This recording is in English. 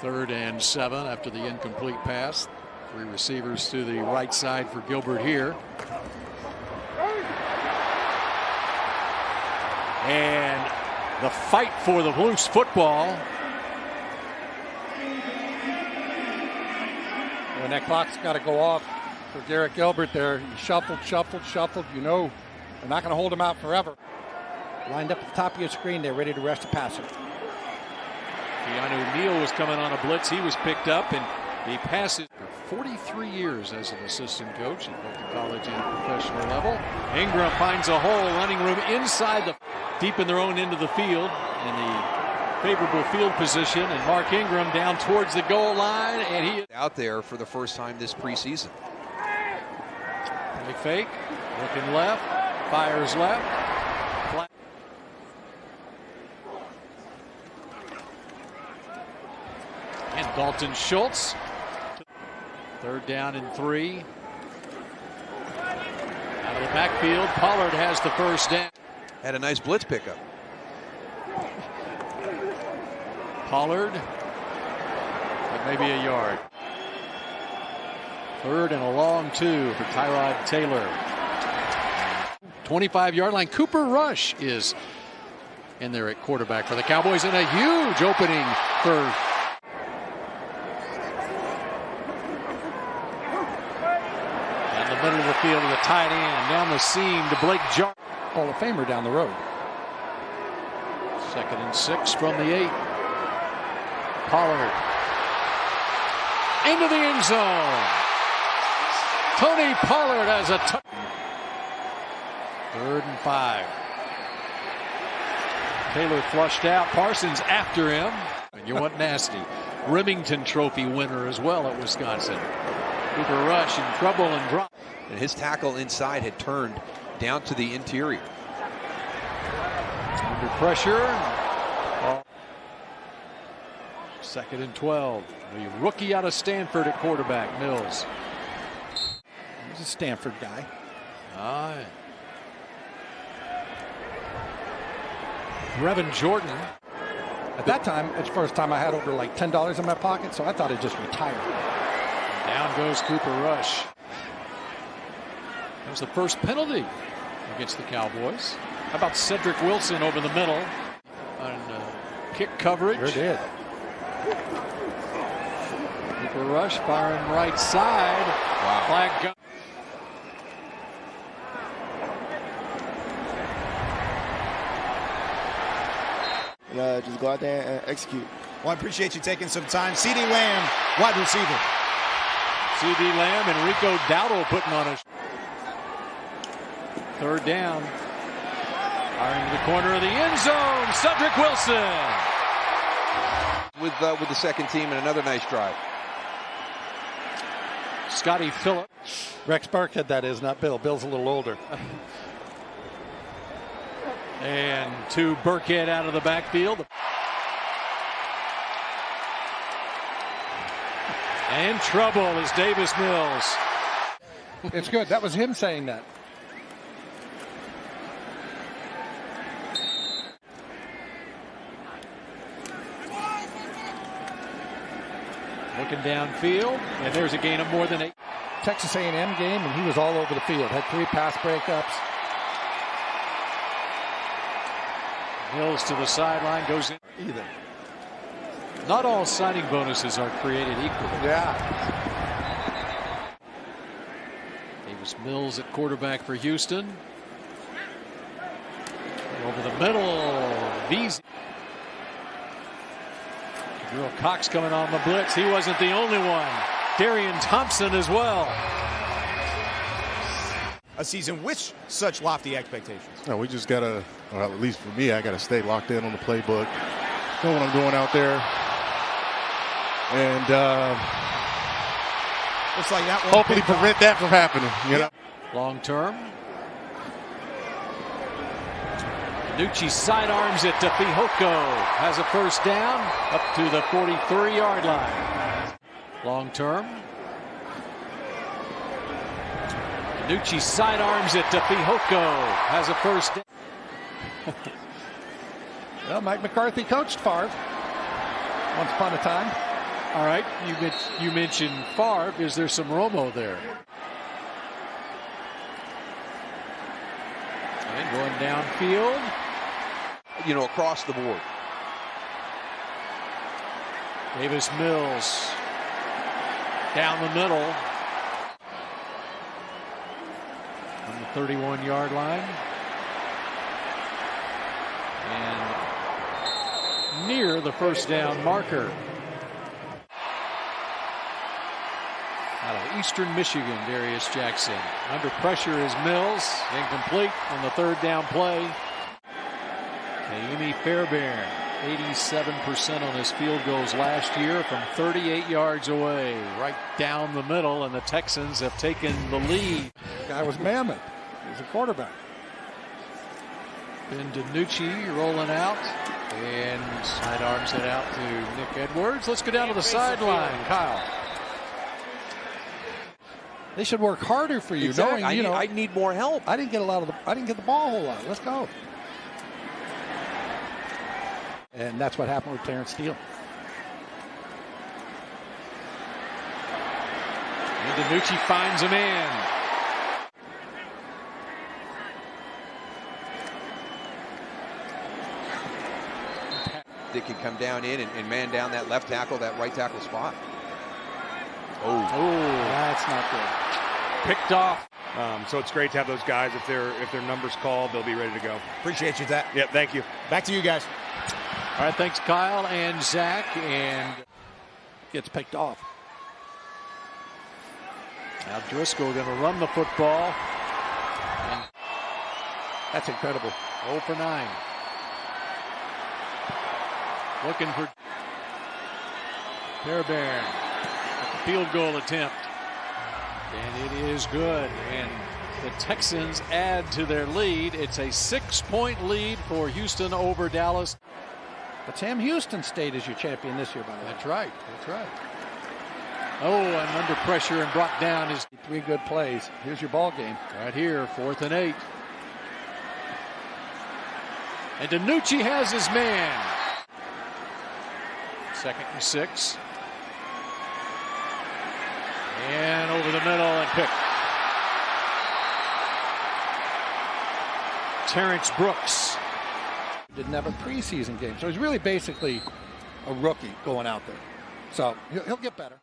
3rd and 7 after the incomplete pass. 3 receivers to the right side for Gilbert here. And the fight for the loose football. When that clock's got to go off for Garrett Gilbert there, he shuffled. You know they're not going to hold him out forever. Lined up at the top of your screen, they're ready to rush the passer. Keanu Neal was coming on a blitz. He was picked up, and he passes for 43 years as an assistant coach at both the college and professional level. Ingram finds a hole, running room inside the deep in their own end of the field in the favorable field position, and Mark Ingram down towards the goal line, and he out there for the first time this preseason. Play fake, looking left, fires left. Flat. And Dalton Schultz. 3rd down and 3. Out of the backfield, Pollard has the first down. Had a nice blitz pickup. Pollard, but maybe a yard. 3rd and a long 2 for Tyrod Taylor. 25-yard line. Cooper Rush is in there at quarterback for the Cowboys, and a huge opening for middle of the field to the tight end, down the seam to Blake Jarvis. Hall of Famer down the road. 2nd and 6 from the 8. Pollard into the end zone. Tony Pollard has a touchdown. 3rd and 5. Taylor flushed out. Parsons after him. And you want nasty. Remington Trophy winner as well at Wisconsin. Cooper Rush in trouble and drop. And his tackle inside had turned down to the interior. Under pressure. 2nd and 12. The rookie out of Stanford at quarterback, Mills. He's a Stanford guy. Aye. Brevin Jordan. At that time, it's the first time I had over like $10 in my pocket, so I thought I'd just retire. Down goes Cooper Rush. That was the first penalty against the Cowboys. How about Cedric Wilson over the middle on kick coverage? Sure did. Cooper Rush firing right side. Wow. Flag gun. Just go out there and execute. Well, I appreciate you taking some time. CeeDee Lamb, wide receiver. CeeDee Lamb and Rico Dowdle putting on a 3rd down. Firing to the corner of the end zone. Cedric Wilson. With the second team and another nice drive. Scotty Phillip. Rex Burkhead, that is, not Bill. Bill's a little older. And to Burkhead out of the backfield. And trouble is Davis Mills. It's good. That was him saying that. Looking downfield, and there's a gain of more than 8. Texas A&M game, and he was all over the field. Had 3 pass breakups. Mills to the sideline, goes in. Either. Not all signing bonuses are created equal. Yeah. Davis Mills at quarterback for Houston. Over the middle, Veazey. Jabril Cox coming on the blitz. He wasn't the only one. Darian Thompson as well. A season with such lofty expectations. No, we just gotta, well, at least for me, I gotta stay locked in on the playbook, know what I'm doing out there, and Looks like that one hopefully prevent that from happening. You know, long term. Nucci sidearms it to Fihoko. Has a first down up to the 43-yard line. Long term. Nucci sidearms it to Fihoko. Has a first down. Well, Mike McCarthy coached Favre once upon a time. All right, you mentioned Favre. Is there some Romo there? And going downfield. You know, across the board. Davis Mills down the middle on the 31-yard line. And near the first down marker. Out of Eastern Michigan, Darius Jackson. Under pressure is Mills. Incomplete on the third down play. Naomi Fairbairn, 87% on his field goals last year from 38 yards away. Right down the middle, and the Texans have taken the lead. The guy was mammoth. He was a quarterback. Ben DiNucci rolling out. And sidearms it out to Nick Edwards. Let's go down to the sideline, Kyle. They should work harder for you, Exactly. knowing I need more help. I didn't get the ball a whole lot. Let's go. And that's what happened with Terrence Steele. And DiNucci finds a man. That can come down in and man down that left tackle, that right tackle spot. Oh, that's not good. Picked off. So it's great to have those guys. If their number's called, they'll be ready to go. Appreciate you, Zach. Yep, thank you. Back to you guys. All right, thanks, Kyle and Zach. And Gets picked off. now Driscoll going to run the football. And That's incredible. 0 for 9. Looking for Fairbairn. Field goal attempt. And it is good. And the Texans add to their lead. It's a 6-point lead for Houston over Dallas. But Sam Houston stayed as your champion this year, by the way. That's right. That's right. Oh, and under pressure and brought down is 3 good plays. Here's your ball game. right here, 4th and 8. And DiNucci has his man. 2nd and 6. And over the middle and picked. Terrence Brooks. Didn't have a preseason game, so he's really basically a rookie going out there. So he'll get better.